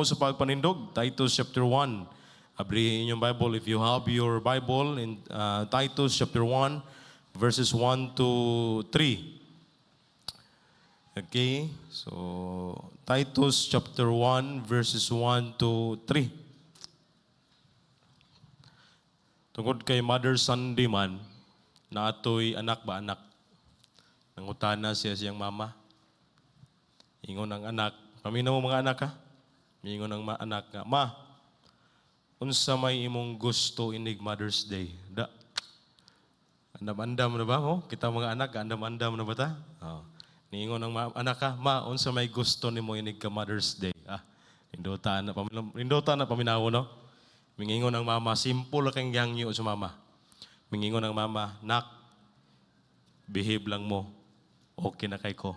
Sa pagpanindog, Titus chapter 1. Abri inyong Bible if you have your Bible in Titus chapter 1 verses 1 to 3. Okay, so Titus chapter 1 verses 1 to 3. Tungkod kay Mother Sunday man, na ato'y anak ba anak. Nangutana siya siyang mama. Ingon ang anak, paminaw mo mga anak ha? Mingon ng anak nga, Ma, unsa may imong gusto inig Mother's Day? Da. Andam-andam na ba? Oh? Kita mga anak, andam-andam na ba ta? Oh. Ningon ng anak ka, Ma, unsa may gusto nimo inig ka Mother's Day? Indota na paminawo, no? Mingingon ng mama, simple kang yangyo sa mama. Mingingon ng mama, Nak, behave lang mo. Okay na kay ko.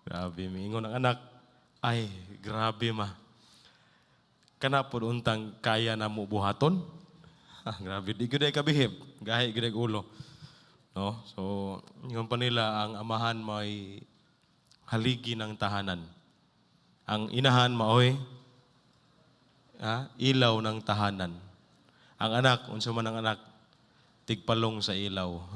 Grabe, mingingon ng anak, ay, grabe ma. Kana po untang kaya na mo buhaton? Grabe, di gud ay kabihib. Gahi gud ay ulo. No? So, yung pa nila, ang amahan may haligi ng tahanan. Ang inahan maoy ilaw ng tahanan. Ang anak, unsa man ang anak, tigpalong sa ilaw.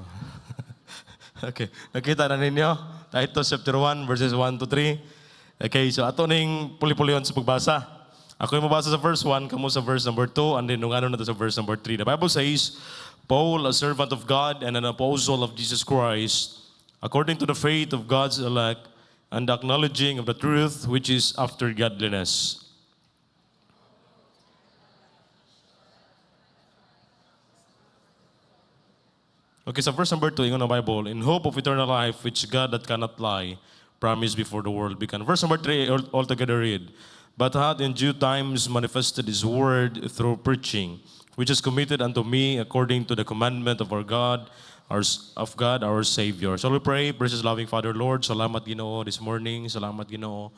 Okay, nakita na ninyo? Titus chapter 1 verses 1 to 3. Okay, so ato ning puli-pulion sa pagbasa. Ako yung mabasa sa verse 1, kamo sa verse number 2, and then nung ano na to sa verse number 3. The Bible says, Paul, a servant of God and an apostle of Jesus Christ, according to the faith of God's elect, and the acknowledging of the truth which is after godliness. Okay, sa verse number 2, ingon ang Bible, in hope of eternal life, which God that cannot lie, promised before the world began. Verse number 3, altogether read, but hath in due times manifested his word through preaching, which is committed unto me according to the commandment of our God, our Savior. Shall we pray? Precious loving Father, Lord, salamat Ginoo this morning, salamat Ginoo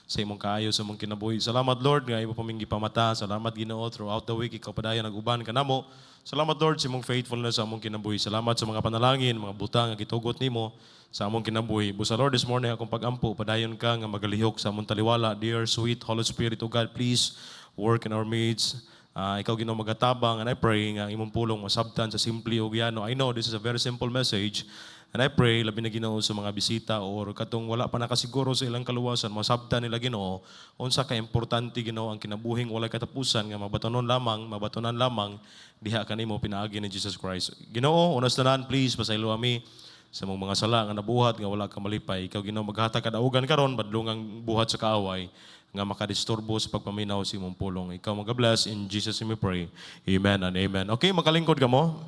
sa imong kaayo, sa imong kinabuhi. Salamat Lord, nga imo paming gipamata. Salamat Ginoo throughout the week, ikaw padayon nag-uban kanamo. Salamat Lord sa imong faithfulness sa among kinabuhi. Salamat sa mga panalangin, mga butang nga gitugot nimo sa among kinabuhi. Busa Lord, this morning akong pag-ampo, padayon ka nga magalihok sa among taliwala. Dear sweet Holy Spirit of God, please work in our midst. Ikaw Ginoo magatabang, and I pray nga imong pulong masabtan sa simple o gyano. I know this is a very simple message, and I pray labi na Ginoo sa mga bisita or katong wala pa nakasiguro sa ilang kaluwasan, masabtan nila Ginoo unsa ka importante Ginoo ang kinabuhing walay katapusan nga mabatonon lamang diha kanimo pinaagi ni Jesus Christ. Ginoo, unas tanan, please pasaylo ami sa mga sala nga nabuhat nga wala ka malipay. Ikaw Ginoo maghatag kadaugan karon badlongang buhat sa kaaway nga makadisturbo sa pagpaminaw sa imong pulong. Ikaw mag-bless, in Jesus name we pray. Amen and amen. Okay, makalingkod ka mo.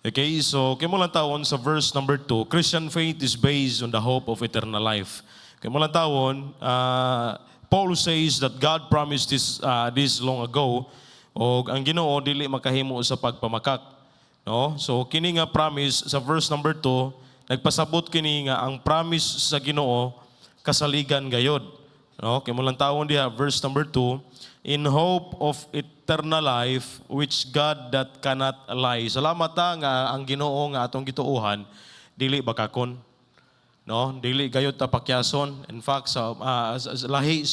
Okay, so kaya mo lang tawon sa verse number 2, Christian faith is based on the hope of eternal life. Kaya mo lang tawon, Paul says that God promised this long ago, o ang Ginoo dili makahimo sa pagpamakak. No? So kini nga promise sa verse number 2, nagpasabot kini nga ang promise sa Ginoo kasaligan gayod. No? Kaya mo lang tawon diha verse number 2, in hope of eternal life which God that cannot lie. Salamat nga ang Ginoo nga atong gituuhan dili bakakon. No, dili gayud ta pakyason. In fact sa lahi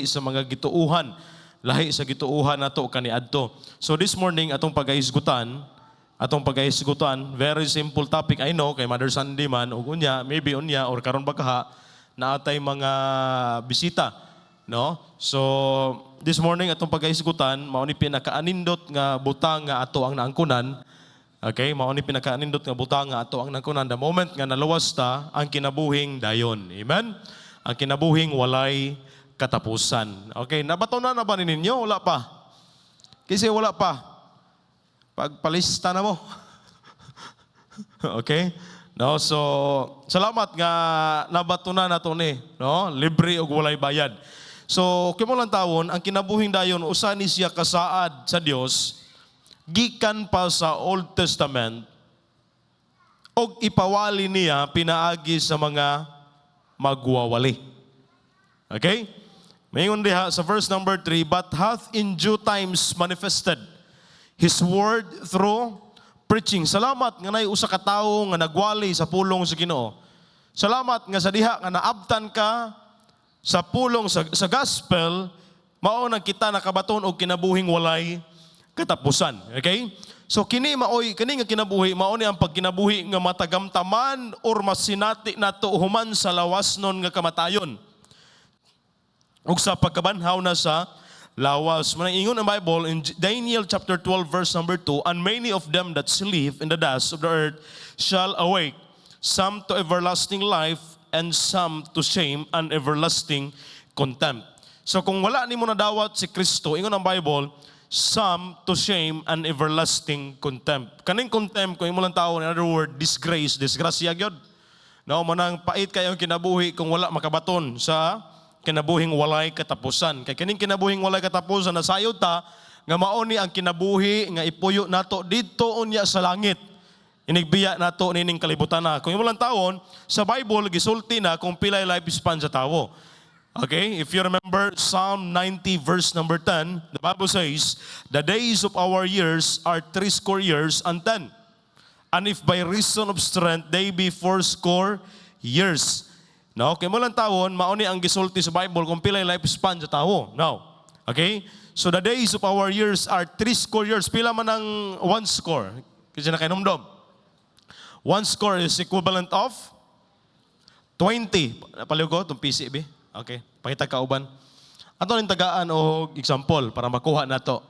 sa mga gituuhan, lahi sa gituuhan nato kaniadto. So this morning atong pagahisgutan, very simple topic. I know kay Mother Sunday man ug unya, maybe unya or karon bakaha naatay mga bisita. No? So, this morning atong pagahisgutan, mao ni pinakaanindot nga butang nga ato ang naangkunan. Okay, mao ni pinakaanindot nga butang nga ato ang naangkunan the moment nga naluwas ta ang kinabuhing dayon. Amen. Ang kinabuhing walay katapusan. Okay, nabatunan na ba ninyo? Wala pa. Kasi wala pa. Pagpalista na mo. Okay? No, so salamat nga nabatunan nato ni, no? Libre og walay bayad. So, kimo lang tawon, ang kinabuhing dayon, usa ni siya kasaad sa Dios gikan pa sa Old Testament, og ipawali niya pinaagi sa mga magwawali. Okay? Mayon diha sa verse number 3, but hath in due times manifested His word through preaching. Salamat nga nay usa ka tawo nga nagwali sa pulong sa Ginoo. Salamat nga sa diha nga naabtan ka sa pulong sa gospel, mao nang kita nakabaton og kinabuhing walay katapusan. Okay? So kini nga kinabuhi mao ni ang pagkinabuhi nga matagamtaman or masinati nato human sa lawasnon nga kamatayon. Ug sa pagkabanhaw na sa lawas. Manang ingon ang Bible in Daniel chapter 12 verse number 2, and many of them that sleep in the dust of the earth shall awake, some to everlasting life and some to shame and everlasting contempt. So kung wala nimo nadawat si Kristo, ingon ang Bible, some to shame and everlasting contempt. Kaning contempt, kung imo lang tao, in other word, disgrace, disgrasya gyud. No, manang pait kayo kinabuhi kung wala makabaton sa kinabuhing walay katapusan. Kay kining kinabuhing walay katapusan nasayod ta nga mao ni ang kinabuhi nga ipuyo nato didto unya sa langit. Inigbiya nato nining kalibutan na. Kung imo lang taon, sa Bible gisulti na kung pilay lifespan sa tawo. Okay, if you remember Psalm 90 verse number 10, the Bible says, "The days of our years are 80 years and 10. And if by reason of strength they be 80 years." No, kay mo lang taon, mao ni ang gisulti sa Bible kung pilay lifespan sa tawo. Now, okay? So the days of our years are 80 years. Pila man ang 1 score? Kasi na kainomdom. 1 score is equivalent of 20. Paliw ko, itong PCB. Okay, pakita kauban. Ato ning tagaan o example para makuha nato.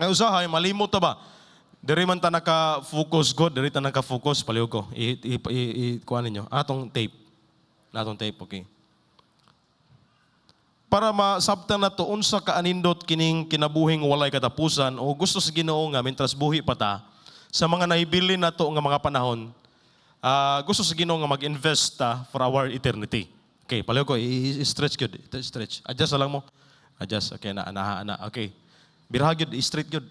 Ang usahay, malimot ta ba? Diri man ta naka-focus God, diri ta naka-focus, paliw ko. Kuha ninyo. Atong tape. Natong tape, okay. Para masabtan na to, unsa ka anindot kining kinabuhing walay katapusan o gusto sa Ginoo nga mintras buhi pa ta, sa mga nahibili na to nga mga panahon, gusto sa Ginoo nga mag-invest ta for our eternity. Okay, palayo ko, i-stretch good. Stretch. Adjust lang mo. Adjust. Okay, na. Okay. Birha good, i-straight good.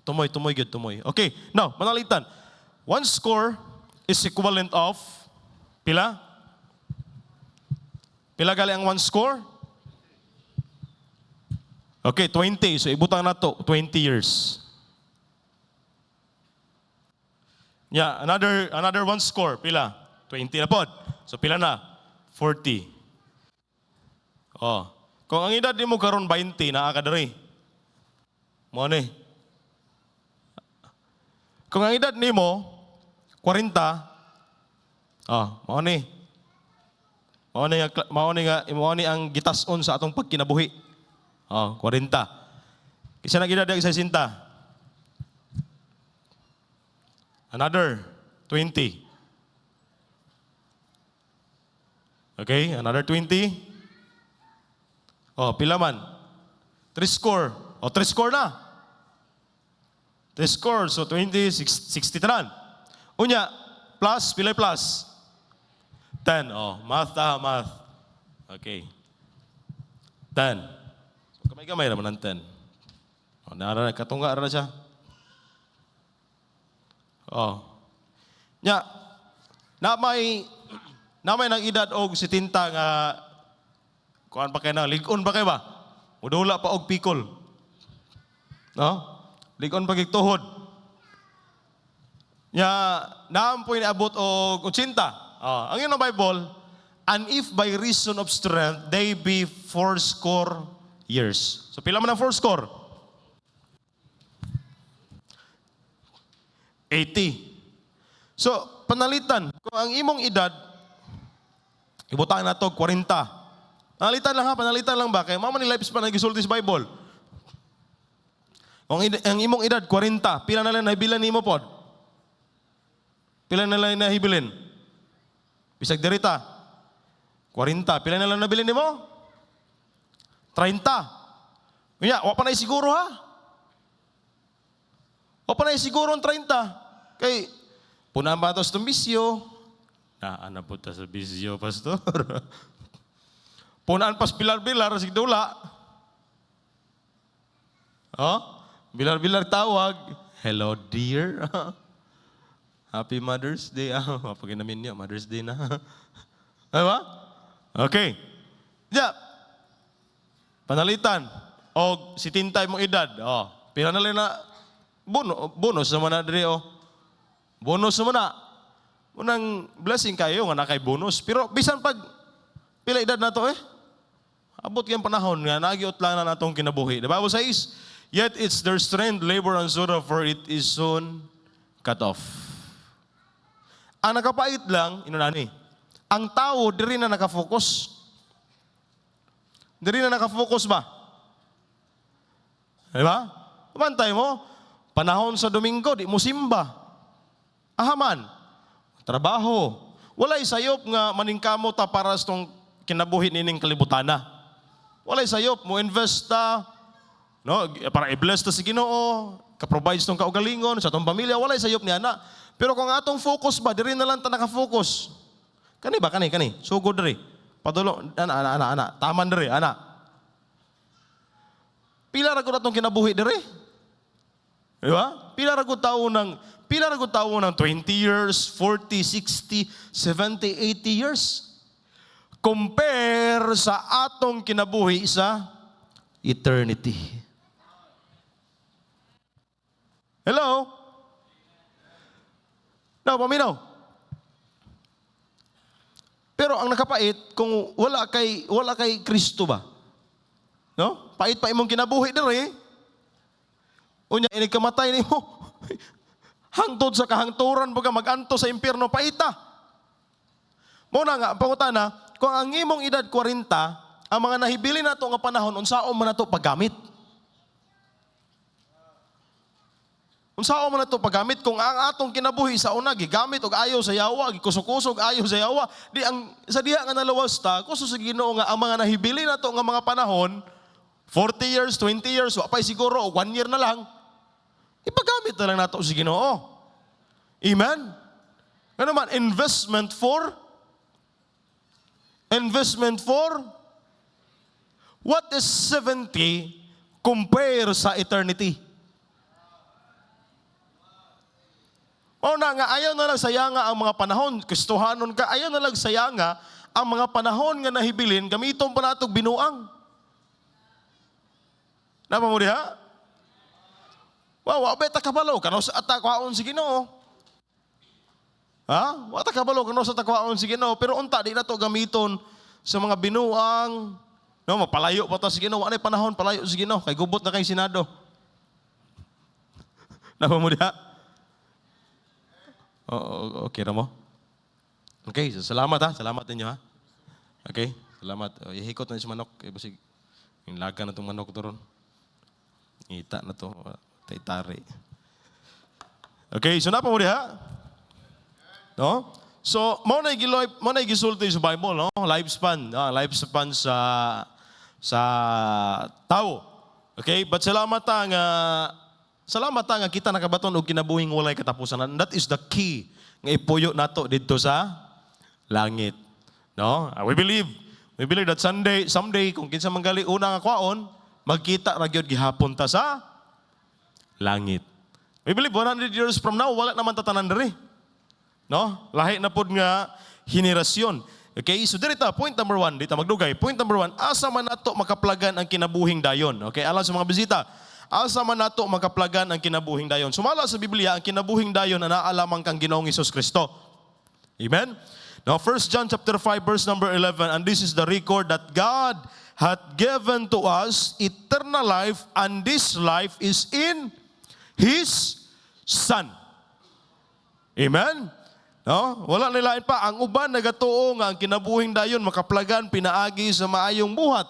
Tumoy good, tumoy. Okay, now, manalitan. 1 score is equivalent of, pila? Pila gali ang 1 score? Okay, 20. So ibutang na to, 20 years. Yeah, another 1 score. Pila? 20 na pod. So pila na? 40. Oh. Kung ang edad mo karon 20, naa ka diri. Mo ni. Kung ang edad nimo 40, mo ni. Mao ni ang gitason sa atong pagkinabuhi. 40. Kisa na gid sa 60. Another 20. Okay, another 20. Pila man? 3 score. 3 score na. 3 score, so 20, 60 tanan. Unya, plus, pila plus? 10. Math. Okay. 10. So, kamay-kamay naman ng 10. Katunga na siya. Nya, na may nang edad og 70 nga kuan pa kay na, ligon pa kay ba? Mudula pa og pikol. No? Ligon pa gigtuhod. Nya, naampoy niabot og 80. Ang yun ng Bible, and if by reason of strength, they be 80 years. So, pila man ang 4 score? 80. So, panalitan. Kung ang imong edad, ibutang na to, 40. Panalitan lang ba? Kaya mama ni lifespan na gisulti sa Bible. Kung ang imong edad, 40. Pila na lang nahibilan ni mo pod? Pila na lang nahibilin? Bisag derita. 40. Pila na lang nabilin ni mo? 30. Kaya, wa pa na siguro ha? Wa pa na siguro ang 30. Kay, punan ba ito sa bisyo? Ana po ta sa bisyo, pastor. Punaan pas bilar-bilar, sigdula. Bilar-bilar tawag. Hello, dear. Happy Mother's Day. Mapagin namin niyo, Mother's Day na. Diba? Okay. Yeah. Panalitan. O, si tintay mong edad. Pila na lang na, bonus naman na diri. Bonus naman na. Unang blessing kayo nga na kay bonus. Pero bisan pag, pila edad na to Abot kayong panahon nga, nagiot lang na natong kinabuhi. The Bible says, yet it's their strength, labor, and sorrow, for it is soon cut off. Ang nakapait lang, inunani, ang tao, diri na nakafocus. Diri na nakafocus ba? Diba? Pamantay mo, panahon sa Domingo, di mo simba. Ahaman, trabaho. Walay sayop nga maningkamo ta para sa tong kinabuhi nining kalibutana. Walay sayop mo invest ta, no, para i-bless ta si Ginoo, ka-provide tong kaugalingon sa atong pamilya, walay sayop niya na. Pero kung atong focus ba, diri na lang ta naka-focus. Kani ba kani? Sugod diri. Padulo ana, taman diri, ana. Pila ra gud atong kinabuhi diri? Di ba? Pila ra gud tawo ng 20 years, 40, 60, 70, 80 years. Compare sa atong kinabuhi sa eternity. Hello? No, paminaw. Pero ang nakapait, kung wala kay Kristo ba? No? Pait pa imong kinabuhi diri. Unya, inigkamatay ni mo. Hangtod sa kahangturan, baga maganto sa impyerno, paita. Muna nga, pangutana, kung ang imong edad 40, ang mga nahibili nato nga panahon, unsaon man nato paggamit? Unsaon man nato paggamit kung ang atong kinabuhi sa una gigamit og ayaw sa yawa, gikusog-kusog ayaw sa yawa, di ang sa diha nga nalawas ta, kuso sa Ginoo nga ang mga nahibili nato nga mga panahon, 40 years, 20 years, wa pay siguro o 1 year na lang. Ipagamit na lang nato sa Ginoo. Amen? Ano man, investment for what is 70 compare sa eternity? O na nga, ayaw na lang sayanga ang mga panahon. Kristohanon ka, ayaw na lang sayanga ang mga panahon nga nahibilin, gamiton pa natong binuang. Napa mo diha? Wow, wabay takabalo, kano sa atakwaon si Ginoo. Ha? Wa takabalo, kano sa atakwaon si Ginoo. Pero unta, di na to gamiton sa mga binuang. No, mapalayo pa ta si Ginoo. Anay panahon, palayo si Ginoo. Kay gubot na kay Senado. Napa mo diha? Okay na mo? Okay, so salamat ha. Salamat ninyo ha. Okay, salamat. Ihikot na si manok. Basig, yung laga na itong manok to ron. Ita na to. Tari. Okay, so napa mo diha? No? So, mo na gisulti sa Bible, no? Lifespan sa tao. Okay, but salamat nga kita nakabaton og kinabuhing walay katapusan. And that is the key nga ipuyo nato didto sa langit. No? We believe that someday kung kinsa manggali una nga kwaon, magkita ra gyud gihapon ta sa langit. We believe 100 years from now wala naman tatanan diri. No? Lahi na pod nga henerasyon. Okay, so dirita point number 1, dito magdugay. Point number 1, asa man nato makaplagan ang kinabuhing dayon. Okay, alam sa mga bisita, asa man nato makaplagan ang kinabuhing dayon. Sumala sa Biblia ang kinabuhing dayon na naalamang kang Ginoong Hesus Kristo. Amen. Now 1 John chapter 5 verse number 11, and this is the record that God hath given to us eternal life, and this life is in His Son. Amen. No? Wala nilain pa. Ang uban nagatuo nga ang kinabuhing dayon makaplagan pinaagi sa maayong buhat.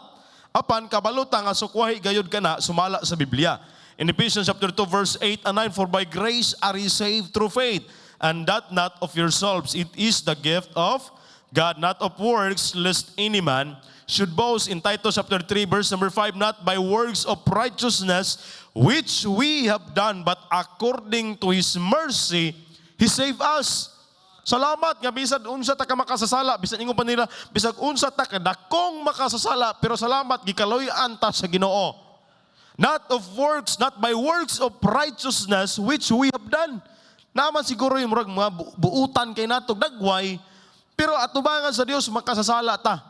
Apan kabaluta nga sukwahi gayud kana sumala sa Biblia. In Ephesians chapter 2 verse 8 and 9, for by grace are ye saved through faith, and that not of yourselves. It is the gift of God, not of works, lest any man should boast. In Titus chapter 3 verse number 5, not by works of righteousness which we have done, but according to His mercy He saved us. Salamat nga bisag unsa ta ka makasasala, bisag ingon pa nila, bisag unsa ta ka dakong makasasala, pero salamat gikaloy-an ta sa Ginoo. Not of works, not by works of righteousness which we have done. Naman siguro yung murag mga buutan kay nato dagway, pero atubangan sa Dios makasasala ta.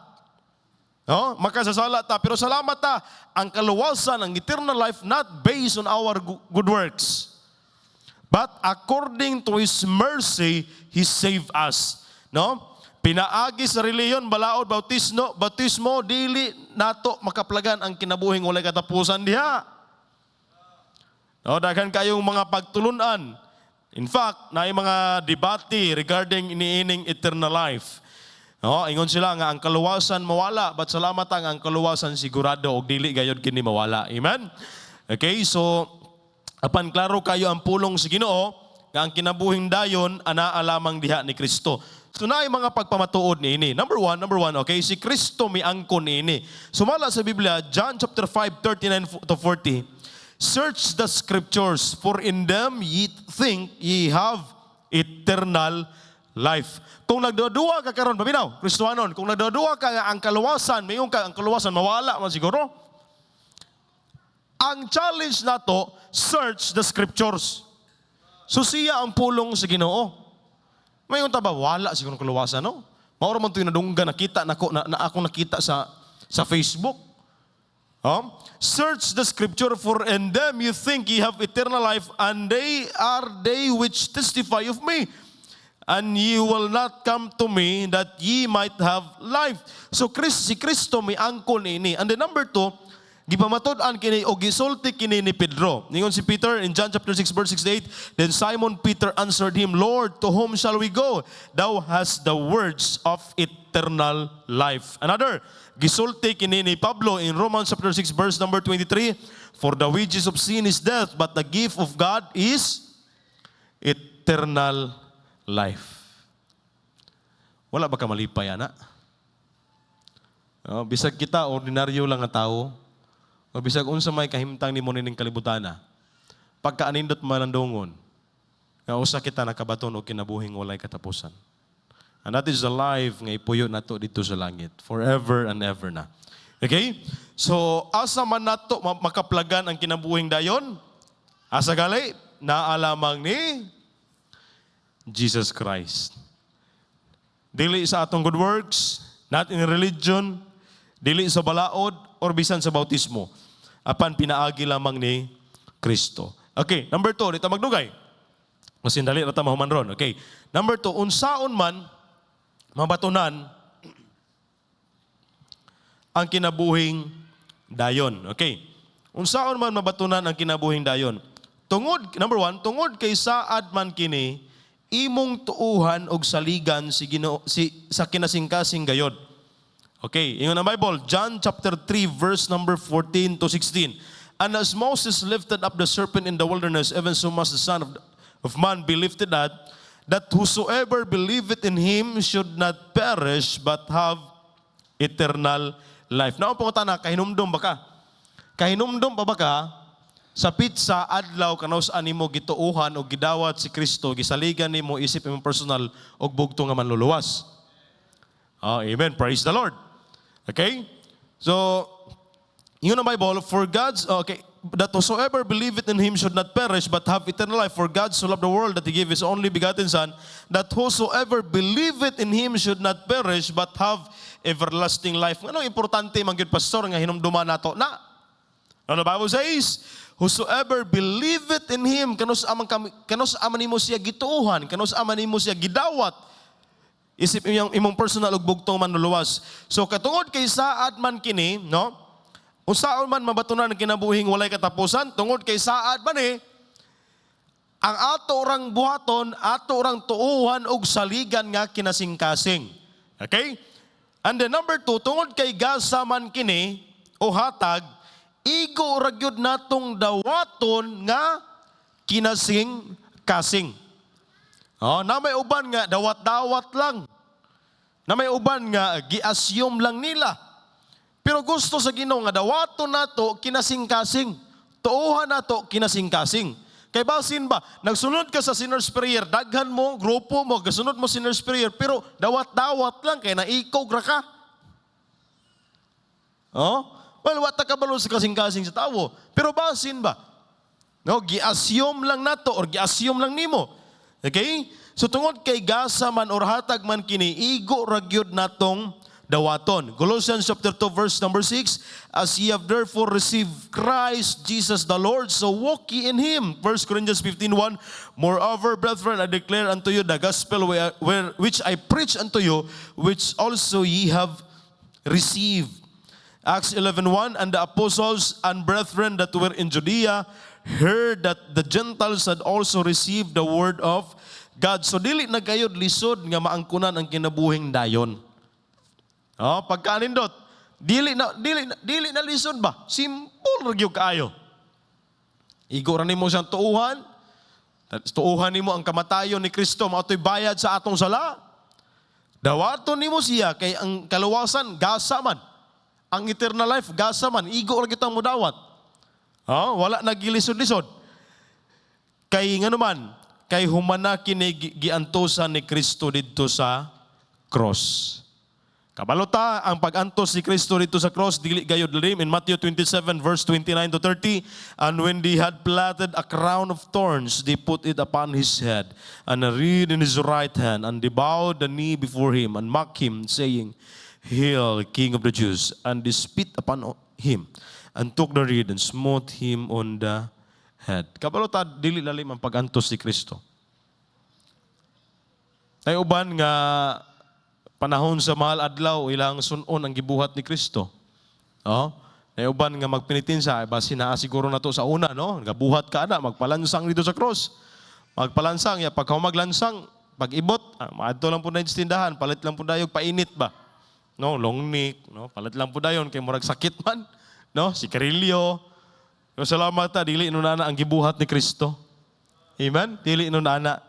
No? Makasasala ta, pero salamat ta ang kaluwasan, ang eternal life not based on our good works. But according to His mercy, He saved us. No? Pinaagi sa reliyon, balaod, bautismo, dili nato makaplagan ang kinabuhing walay katapusan diha. Daghan kayong mga pagtulunan. In fact, naay mga debate regarding iniining eternal life. Ingon sila nga ang kaluwasan mawala, but salamat ang kaluwasan sigurado og dili gayud kini mawala. Amen? Okay, so apan klaro kayo ang pulong sa Ginoo nga ang kinabuhing dayon anaa lamang diha ni Kristo. So naay mga pagpamatuod niini. Number one, okay, si Kristo miangkon niini. Sumala sa Biblia, John chapter 5:39 to 40. Search the scriptures, for in them ye think ye have eternal life. Kung nagduduwa ka karon, paminaw, Kristohanon, kung nagduduwa ka nga ang kaluwasan, mayon ka ang kaluwasan mawala man siguro. Ang challenge nato, search the scriptures. So siya ang pulong sa Ginoo. Mayon ta ba wala siguro kaluwasan, no? Mao ra man to nadunggan nakita nako na ako nakita sa Facebook. Search the scripture, for in them you think ye have eternal life, and they are they which testify of me. And ye will not come to me that ye might have life. So si Kristo may angkon ini. And then number 2, gipamatod-an kini o gisulti kini ni Pedro. Ningon si Peter in John chapter 6 verse 68, then Simon Peter answered him, Lord, to whom shall we go? Thou hast the words of eternal life. Another, gisulti kini ni Pablo in Romans chapter 6 verse number 23, for the wages of sin is death, but the gift of God is eternal life. Wala ba ka malipay, ana? Bisag kita, ordinaryo lang nga tao, o bisag unsa may kahimtang ni mo nining kalibutana, pagkaanindot malandungon, nga usa kita nakabaton o kinabuhing walay katapusan. And that is the life nga ipuyo nato dito sa langit, forever and ever na. Okay? So, asa man nato makaplagan ang kinabuhing dayon? Asa gali? Naalamang ni Jesus Christ. Dili sa atong good works, not in religion, dili sa balaod, or bisan sa bautismo. Apan pinaagi lamang ni Kristo. Okay, number 2, dito magdugay. Mas dali na ta mahuman ron. Okay. Number 2, unsaon man mabatunan ang kinabuhing dayon. Okay. Unsaon man mabatunan ang kinabuhing dayon? Number 1, tungod kay saad man kini imong tuuhan og saligan sa kinasingkasing gayod. Okay, ingon ang Bible, John chapter 3 verse number 14 to 16. And as Moses lifted up the serpent in the wilderness, even so must the Son of Man be lifted up, that whosoever believeth in him should not perish but have eternal life. Now, pangutana, kahinumdum ba ka? Kahinumdum pa ba ka? Sa pitsa, adlaw, kanaus animo gituuhan o gidawat si Kristo, gisaligan nimo isip imong personal og bugto nga manluluwas. Amen. Praise the Lord. Okay? So, yun ang Bible, that whosoever believeth in him should not perish but have eternal life. For God so loved the world that he gave his only begotten Son, that whosoever believeth in him should not perish but have everlasting life. Ano importante mangyud pastor nga hinumduman nato na? Now the Bible says, whosoever believeth in him, kanus aman nimo siya gituuhan, kanus aman nimo siya gidawat. Isip imong personal ug bugtong manluluwas. So katungod kay saad man kini, no? Unsaon man mabatunan ang kinabuhing walay katapusan, tungod kay saad man ang ato orang buhaton, ato orang tuuhan og saligan nga kinasingkasing. Okay? And then number 2, tungod kay gasa man kini o hatag, igo ra gyud natong dawaton nga kinasingkasing. Na may uban nga dawat-dawat lang. Na may uban nga gi-assume lang nila. Pero gusto sa Ginoo nga dawaton nato kinasingkasing. Tuuhan nato kinasingkasing. Kay basin ba, nagsunod ka sa sinner's prayer, daghan mo, grupo mo, gasunod mo sinner's prayer, pero dawat-dawat lang kay naikaw ra ka. Well, wata ka balo sa kasing-kasing sa tawo. Pero basin ba? No, gi-assume lang nato or gi-assume lang nimo. Okay? So tungod kay gasa man or hatag man kini, igo ra gyud natong dawaton. Colossians chapter 2 verse number 6, as ye have therefore received Christ Jesus the Lord, so walk ye in Him. 1 Corinthians 15:1, moreover, brethren, I declare unto you the gospel which I preach unto you, which also ye have received. Acts 11:1, and the apostles and brethren that were in Judea heard that the Gentiles had also received the word of God. So dili na kayo lisod nga maangkunan ang kinabuhing dayon. Oh, pagkanindot, dili na lisod ba? Simple ra gyud kaayo. Igo ra nimo siyang tuuhan. Tuuhan nimo ang kamatayon ni Kristo mao toy bayad sa atong sala. Dawaton nimo siya kay ang kaluwasan gasa man. Ang eternal life gasa man, igo ra kitang mudawat. Oh, wala nagilisod-lisod. Kay nganuman, kay humana kini giantosan ni Kristo didto sa cross. Kabalota ang pag-antos ni Kristo dito sa cross dili gayud lalim in Matthew 27 verse 29 to 30, and when they had platted a crown of thorns they put it upon his head and a reed in his right hand, and they bowed the knee before him and mocked him, saying, Hail, King of the Jews, and they spit upon him and took the reed and smote him on the head. Kabalota dili lalim ang pag-antos ni Kristo. Tay uban nga panahon sa mahal adlaw ilang sunon ang gibuhat ni Kristo. Oh, tay uban nga magpinitinsa basi naa siguro nato sa una, no? Gabuhat ka na magpalansang dito sa cross. Magpalansang ya pagka maglansang pag-ibot, maadto lang pud na tindahan, palit lang pud dayog painit ba. No, long neck, no? Palit lang pud dayon kay murag sakit man. No, si Carillo. No, salamat ta dili nun ana ang gibuhat ni Kristo. Amen. Dili nun ana.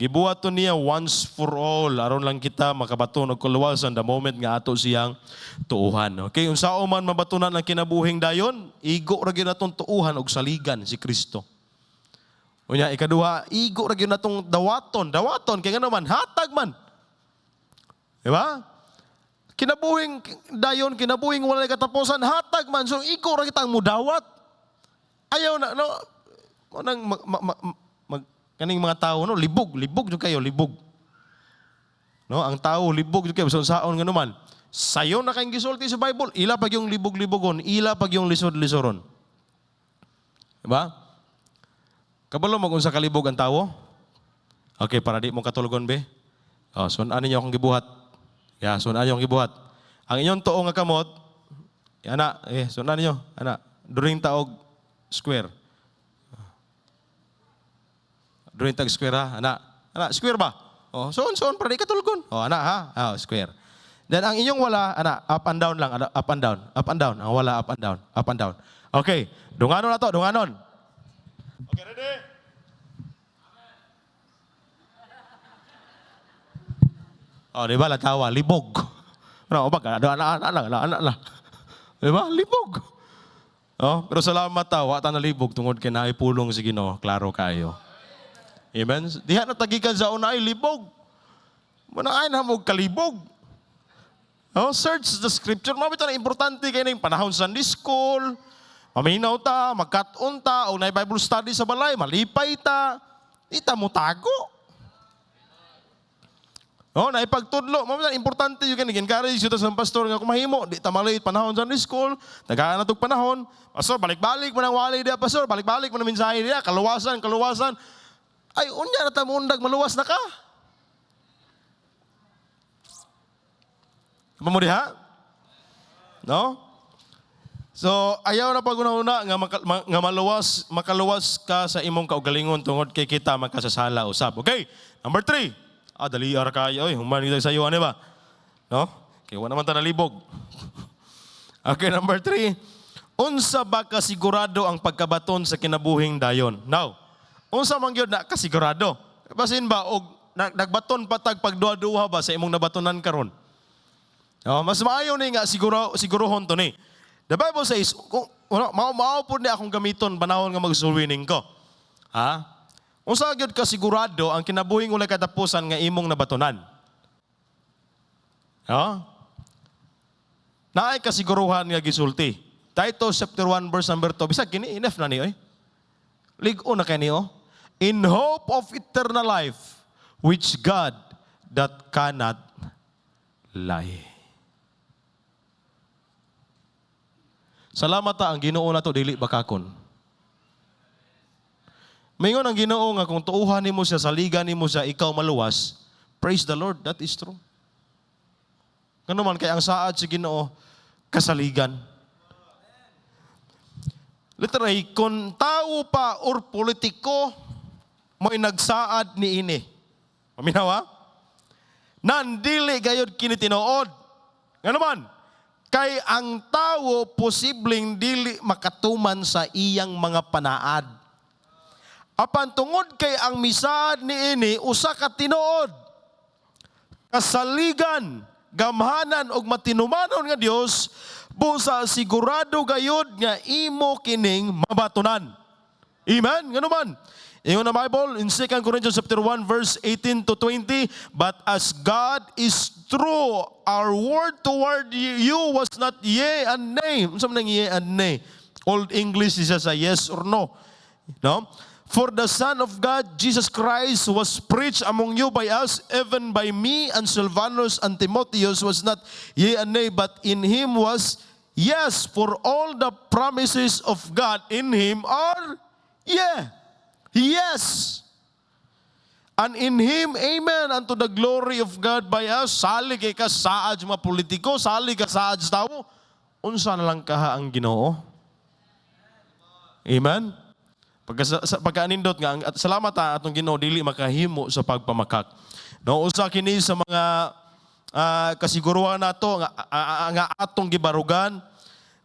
Gibuhat to niya once for all aron lang kita makabaton og kaluwasan the moment nga ato siyang tuuhan. Okay, unsao man mabatunan ang kinabuhing dayon, igo ra gyud natong tuuhan og saligan si Kristo. Unya ikaduha, igo ra gyud natong dawaton kay ngano man hatag man. Di ba? Kinabuhing dayon, kinabuhing wala katapusan, hatag man. So, ikaw ra kitang mudawat. Ayaw na, no? Kaning mga tao, no? Libog yung kayo, libog. No? Ang tao, libog yung kayo. So, saon nga naman. Sayo na kayong gisulti sa Bible, ila pag yung libog-libogon, ila pag yung lisod-lisoron. Diba? Kabalo mag-unsa kalibog ang tao? Okay, para di mo katulugon, be. Oh, sunan ninyo akong gibuhat. Ya, sunan yung gibuhat. Ang inyong tuong nga kamot, ana, sunan niyo, ana, during taog square. During tag square ha, ana, square ba? Oh, soon para di katulgon. Oh, ana ha, square. Then ang inyong wala, ana, up and down lang, up and down, up and down. Ang wala, up and down, up and down. Okay, dunganon na to, dunganon. Okay, ready? Oh, di ba, latawa, libog. Ano ba, anak. Di ba, libog. Oh, pero salamat tawa, ta na libog, tungod kay naipulong si Ginoo, klaro kayo. Amen? Diha na tagikan sa una ay libog. Manaay na mo kalibog. Oh, search the scripture. Mabito na importante kayo na yung panahon sa Sunday school. Maminaw ta, magkat-on ta, o na Bible study sa balay, malipay ta. Ita mo tago. Oh, na ipagtudlo, mabita importante yung encourage ito sa pastor nga kumahimo, di ta malay panahon sa Sunday school, tagaan na tog panahon. Pastor, balik-balik mo nang walay dia, pastor, balik-balik mo nang mensahe dia, kaluwasan. Ay, unya na ta mundag maluwas na ka. Mo diha? No? So, ayaw na pag-una nga makaluwas ka sa imong kaugalingon tungod kay kita magkasasala usab. Okay? Number 3. Dali ara kayo, human kita sa iyo, ano ba? No? Kaya wala naman ta nalibog. Okay, number 3. Unsa ba kasigurado ang pagkabaton sa kinabuhing dayon? Now, unsa man gyud na kasigurado? Basin ba og nagbaton patag pagduha-duha ba sa imong nabatonan karon? No, mas maayo ni nga sigurohon to ni. The Bible says, mao pud ni akong gamiton panahon nga mag-soul-winning ko. Ha? Unsa gyud ka sigurado ang kinabuhing walay katapusan nga imong nabatonan? No? Naay kasiguruhan nga gisulti. Titus chapter 1 verse number 2. Bisag kini enough na ni oy. Lig-o na kani oh. In hope of eternal life which God that cannot lie. Salamat ta ang Ginoo nato dili bakakon. Mayon ang Ginoo nga kung tuuhan nimo siya, saligan nimo siya, ikaw maluwas. Praise the Lord, that is true. Kano man kay ang saad si Ginoo kasaligan. Literal, kung tao pa or politiko mo'y nagsaad ni ini. Paminawa? Nandili gayod kini tinuod. Nga naman, kay ang tao posibleng dili makatuman sa iyang mga panaad. Apan tungod kay ang misaad ni ini, usa ka tinuod. Kasaligan, gamhanan og matinumanon nga Dios, busa sigurado gayud nga imo kining mabatunan. Amen? Nga naman. Ingon na Bible in 2 Corinthians chapter 1 verse 18 to 20, but as God is true, our word toward you was not yea and nay. Unsa man ang yea and nay? Old English is just a yes or no. No? For the Son of God, Jesus Christ, was preached among you by us, even by me and Silvanus and Timotheus, was not yea and nay, but in him was yes, for all the promises of God in him are yeah. Yes. And in him, amen, unto the glory of God by us. Sali kay ka saad mga politiko, sali ka saad sa tao. Unsa na lang kaha ang Ginoo? Amen. Pagkaanindot nga, at salamat ta atong Ginoo dili makahimo sa pagpamakak. No, usa kini sa mga kasiguruhan nato nga atong gibarugan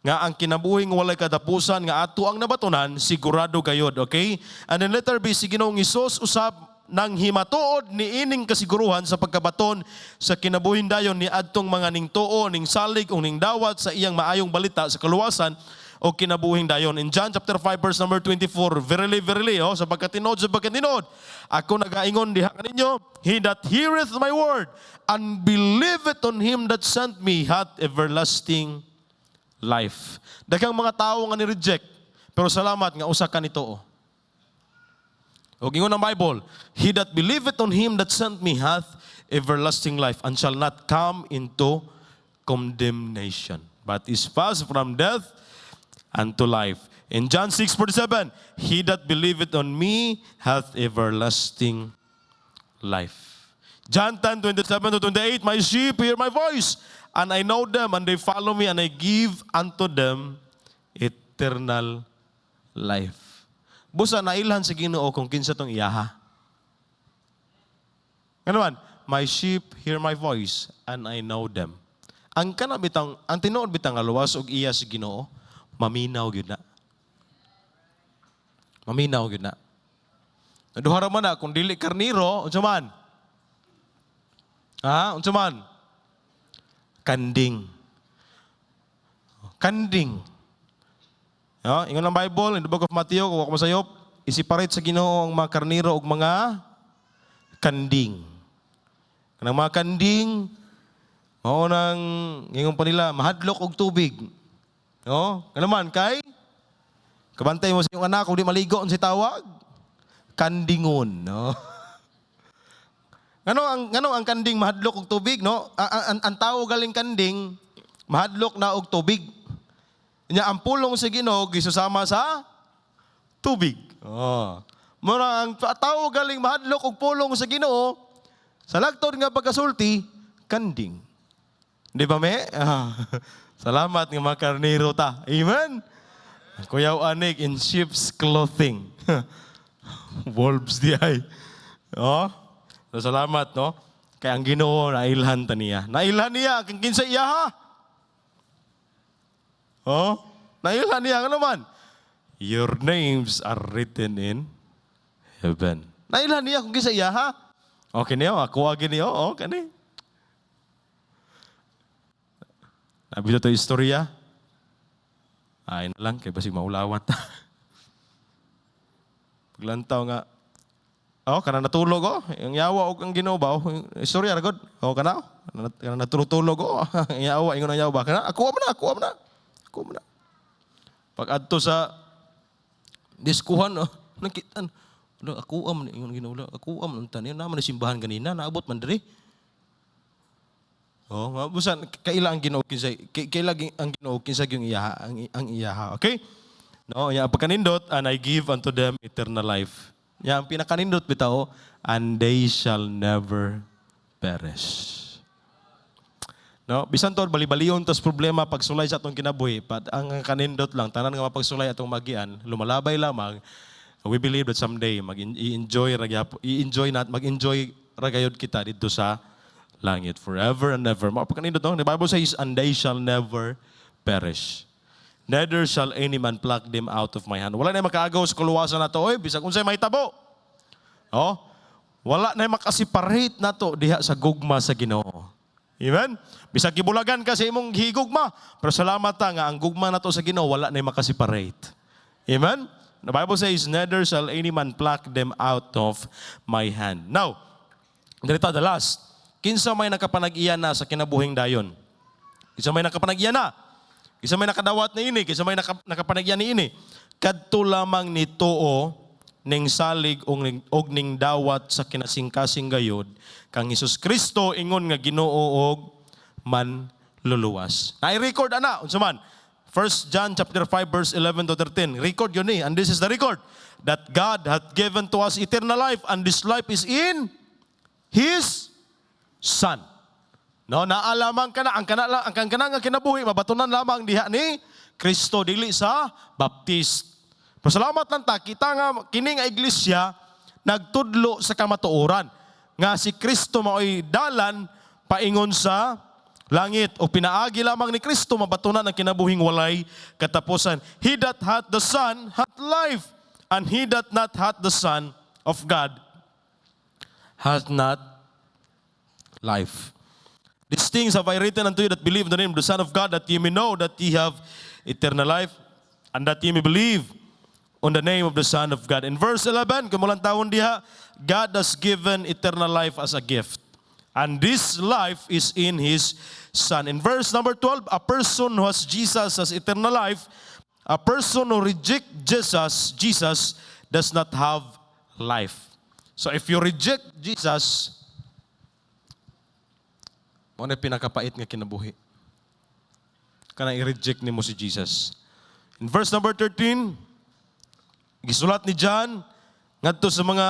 nga ang kinabuhing walay katapusan nga ato ang nabatunan sigurado gayod, okay? And then letter B, si Ginoong Hesus usab nang himatuod ni ining kasiguruhan sa pagkabaton sa kinabuhing dayon ni adtong mga ning tuo, ning salig o ning dawat sa iyang maayong balita sa kaluwasan o kinabuhing dayon. In John chapter 5 verse number 24, verily, verily, sa pagkatinod, ako nagaingon diha kaninyo, he that heareth my word and believeth on him that sent me hath everlasting life. Daghang mga tao nga ni-reject, pero salamat nga usa ka nito. O gingon ang Bible, he that believeth on him that sent me hath everlasting life and shall not come into condemnation, but is passed from death unto life. In John 6:47, he that believeth on me hath everlasting life. John 10:27 to 28, my sheep hear my voice, and I know them, and they follow me, and I give unto them eternal life. Busa nailhan sa Ginoo kung kinsa tong iyaha. Ano man, my sheep hear my voice, and I know them. Ang kanabitang, ang tinuod bitang aluwas og iya sa Ginoo, maminaw gyud na. Maminaw gyud na. Naduhara man na kung dili karniro, unsa man? Unsa man? Kanding. Kanding. Ingon ang Bible, in the book of Matthew, kung ako masayop, isiparate sa Ginoo ang mga karniro ug mga kanding. Kanang mga kanding, mao nang ingon pa nila, mahadlok og tubig. No? Kanaman kay kabantay mo sa iyong anak kung di maligo si tawag, kandingon, no? Ngano ang kanding mahadlok og tubig, no? Ang tao galing kanding mahadlok na og tubig. Nya ang pulong sa Ginoo gisusama sa tubig. Mura ang tao galing mahadlok og pulong sa Ginoo, sa lagtod nga pagkasulti, kanding. Di ba me? Salamat nga mga karnero ta. Amen? Kuyaw anik in sheep's clothing. Wolves di ay. So, salamat, no? Kaya ang Ginoo nailhan ta niya. Nailhan niya kung kinsa iyaha. Nailhan niya ano man? Your names are written in heaven. Nailhan niya kung kinsa iyaha. Okay niyo, ako agin niyo, kani. Nabito to istorya. Ay na lang, kay basig maulawat. Paglantaw nga, kana natulog yung yawa o ang Ginoo ba? Istorya ra gud. Kana natulog ang yawa, ingon ang yawa. Kana ako man na. Pag adto sa diskuhan, nakitan. Ako am ingon Ginoo, ako am unta niya naman simbahan kanina, naabot man diri. Oh, mabusan kaila ang Ginoo kinsa kaila ang Ginoo kinsa yung iyaha ang iyaha. Okay? No, ya pagkanindot and I give unto them eternal life. Ya ang pinakanindot bitaw and they shall never perish. No, bisan to bali-balion tas problema pagsulay sa atong kinabuhi, ang kanindot lang tanan nga mapagsulay atong magian, lumalabay lamang. We believe that someday mag-enjoy mag-enjoy ragayod kita dito sa langit forever and ever. Mapagkanindot no, the Bible says and they shall never perish. Neither shall any man pluck them out of my hand. Wala na makaagaw sa kuluwasan nato oy bisag unsay mahitabo. Oh, wala na makasiparate nato diha sa gugma sa Ginoo. Amen? Bisag gibulagan ka sa imong higugma, pero salamat ta nga ang gugma nato sa Ginoo wala na makasiparate. Amen? The Bible says, neither shall any man pluck them out of my hand. Now, dito the last. Kinsa may nakapanag-iya na sa kinabuhing dayon? Kinsa may nakapanag-iya na? Kinsa may nakadawat na ini? Kinsa may nakapanag-iya ni ini? Kadto lamang ni Tuo ning salig og ning dawat sa kinasingkasing gayod kang Hesus Kristo ingon nga Ginoo og manluluwas. Na-record ana unsa man? 1 John chapter 5 verse 11 to 13. Record yun and this is the record that God hath given to us eternal life and this life is in His Son. No, naalamang kana ang kana nga kinabuhi mabatunan lamang diha ni Kristo dili sa baptist. Pasalamat lang ta kita nga kini nga iglesia nagtudlo sa kamatuoran nga si Kristo maoy dalan paingon sa langit o pinaagi lamang ni Kristo mabatunan ang kinabuhing walay katapusan. He that hath the Son hath life, and he that not hath the Son of God hath not life. These things have I written unto you that believe in the name of the Son of God, that ye may know that ye have eternal life, and that ye may believe on the name of the Son of God. In verse 11, kumulang taon diha, God has given eternal life as a gift. And this life is in His Son. In verse number 12, a person who has Jesus as eternal life, a person who rejects Jesus does not have life. So if you reject Jesus, ano yung pinakapait nga kinabuhi? Kana i-reject ni mo si Jesus. In verse number 13, gisulat ni John, ngadto sa mga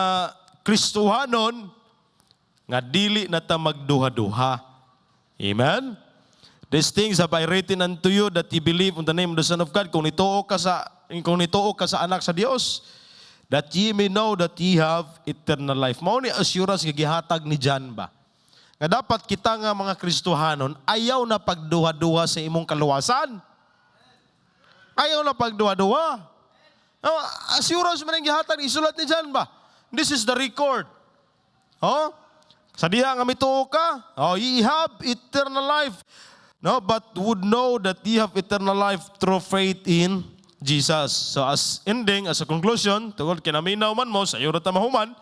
Kristohanon, nga dili na ta magduha-duha. Amen? These things have I written unto you that ye believe on the name of the Son of God. Kung nituo ka sa anak sa Dios, that ye may know that ye have eternal life. Mao ni assurance nga gihatag ni John ba? Nga dapat kita nga mga Kristohanon, ayaw na pagduha-duha sa imong kaluwasan. Ayaw na pagduha-duha. Assurance man ang gihatag, isulat ni John ba? This is the record. Oh? Sa diha nga mituo ka, ye have eternal life. No, but would know that ye have eternal life through faith in Jesus. So as ending, as a conclusion, tungod kinaminaw man mo, sa iyo na tamahuman,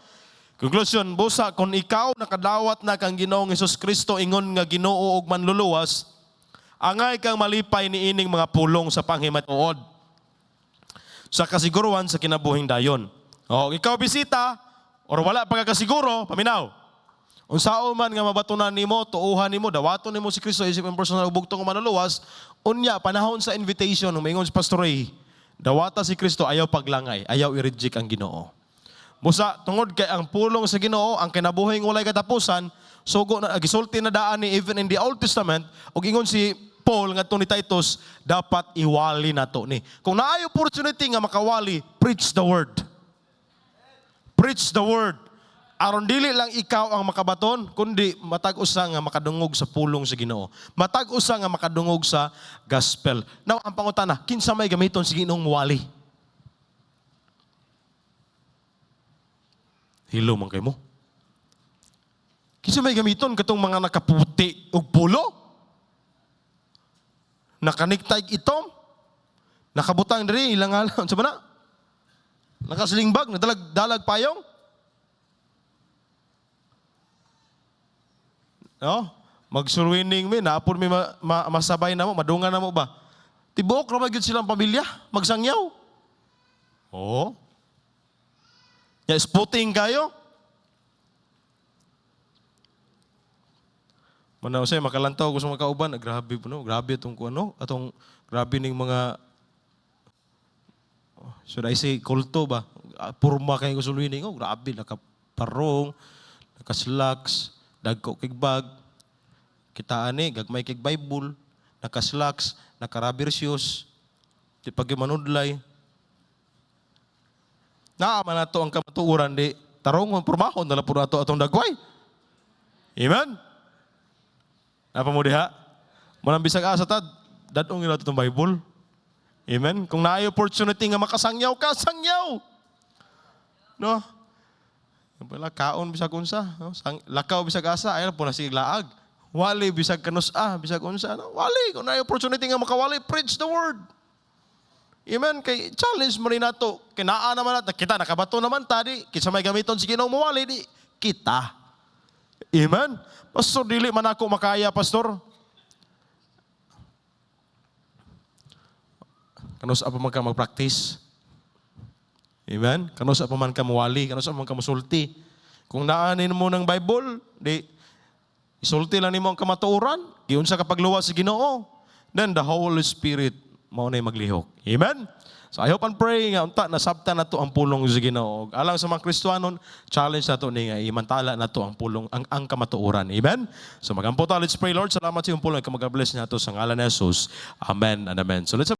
conclusion, busa, kung ikaw nakadawat na kang Ginoong Hesus Kristo, ingon nga Ginoo og manluluwas, angay kang malipay ni ining mga pulong sa panghimatuod. Sa kasiguruhan sa kinabuhing dayon. Ikaw bisita, or wala pagkakasiguro, paminaw. Unsao man nga mabatunan nimo, tuuhan nimo, dawaton nimo si Kristo isip ang personal bugtong manluluwas, unya panahon sa invitation, umingon si Pastor Ray, dawata si Kristo ayaw paglangay, ayaw i-reject ang Ginoo. Busa tungod kay ang pulong sa Ginoo, ang kinabuhing walay katapusan, sugo na gisulti na daan ni even in the Old Testament, ug ingon si Paul ngadto ni Titus, dapat iwali nato ni. Kung naay opportunity nga makawali, preach the word. Preach the word. Aron dili lang ikaw ang makabaton, kundi matag-usa nga makadungog sa pulong sa Ginoo. Matag-usa nga makadungog sa gospel. Now, ang pangutana, kinsa may gamiton sa Ginoong wali? Hilo man kay mo. Kinsa may gamiton katong mga nakaputi og pulo? Nakaniktay itom? Nakabutang diri ilang alam sa bana? Nakasalingbag, nadalag payong? No? Mag-surwining mi, naapon mi masabay na mo, madungan na mo ba? Tibuok ra magyud silang pamilya, magsangyaw. Oo. Ya spotting kayo. Muna usay makalantaw ko sa mga kauban, grabe po no, grabe itong ano, atong grabe ning mga should I say kulto ba? Purma kay gusulwini ko, grabe nakaparong, nakaslacks, dagko kig bag. Kita ani gagmay kig Bible, nakaslacks, nakarabber shoes, di pag manudlay. Naaman nato ang kamatuoran di tarong pormahon dala pud ato atong dagway. Amen. Apa mo diha? Manang bisag asa tad dadong ila itong Bible. Amen. Kung naay opportunity nga makasangyaw ka, sangyaw. No? Wala kaon bisag unsa, no? Lakaw bisag asa ayon po na sige laag. Wali bisag kanus-a, bisag unsa, no? Wali kung naay opportunity nga makawali, preach the word. Amen. Kay challenge mo rin nato. Kinaa naman natin. Kita nakabato naman tadi. Kisa may gamiton si Ginoong mawali di kita. Amen. Pastor, dili man ako makaya, Pastor. Kanus apa man ka mag-practice? Amen? Kanus apa man ka mawali? Kanus apa man ka musulti? Kung naanin mo ng Bible, di, isulti lang nimo ang kamatuoran, giunsa ka pagluwas sa Ginoo, then the Holy Spirit mao na maglihok. Amen? So I hope and pray nga unta nasabtan nato ang pulong sa Ginoo. Alang sa mga Kristiyanon, challenge nato ni nga imantala nato ang pulong ang kamatuoran. Amen. So magampo ta, let's pray. Lord, salamat sa iyong pulong, mag-bless nato sa ngalan ni Jesus. Amen and amen. So let's